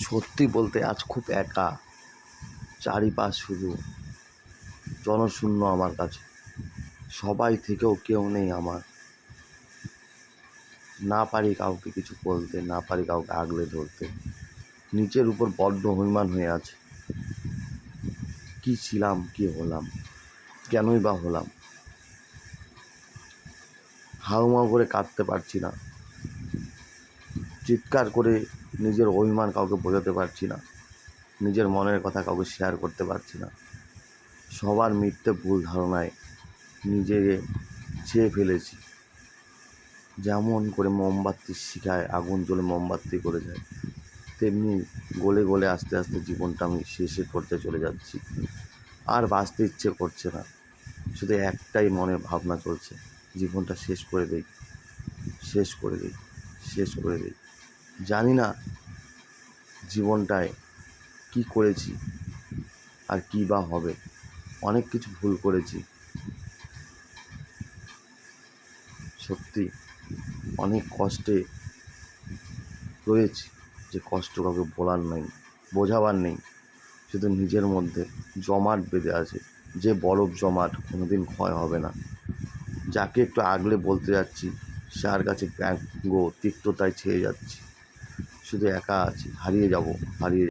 সত্যি বলতে আজ খুব একা। চারিপাশ শুধু জনশূন্য আমার কাছে। সবাই থেকেও কেউ নেই আমার। না পারি কাউকে কিছু বলতে, না পারি কাউকে আগলে ধরতে। নিজের উপর বড্ড অভিমান হয়ে আছে। কী ছিলাম, কী হলাম, কেনই বা হলাম। হাউমাউ করে কাঁদতে পারছি না, চিৎকার করে নিজের অভিমান কাউকে বোঝাতে পারছি না, নিজের মনের কথা কাউকে শেয়ার করতে পারছি না। সবার মিথ্যে ভুল ধারণায় নিজেকে ছেয়ে ফেলেছি। যেমন করে মোমবাতির শিখায় আগুন জ্বলে মোমবাতি করে যায়, তেমনি গলে গলে আস্তে আস্তে জীবনটা আমি শেষে করতে চলে যাচ্ছি। আর বাঁচতে ইচ্ছে করছে না, শুধু একটাই মনে ভাবনা চলছে, জীবনটা শেষ করে দেই, শেষ করে দেই, শেষ করে দেই। জানি না জীবনটায় কি করেছি আর কী বা হবে। অনেক কিছু ভুল করেছি, সত্যি অনেক কষ্টে রয়েছি, যে কষ্ট কাউকে বলার নেই, বোঝাবার নেই। শুধু নিজের মধ্যে জমাট বেঁধে আছে, যে বরফ জমাট কোনোদিন ক্ষয় হবে না। যাকে একটু আগলে বলতে যাচ্ছি, যার কাছে ব্যঙ্গ তিক্ততায় ছেয়ে যাচ্ছি। শুধু একা আছি, হারিয়ে যাব, হারিয়ে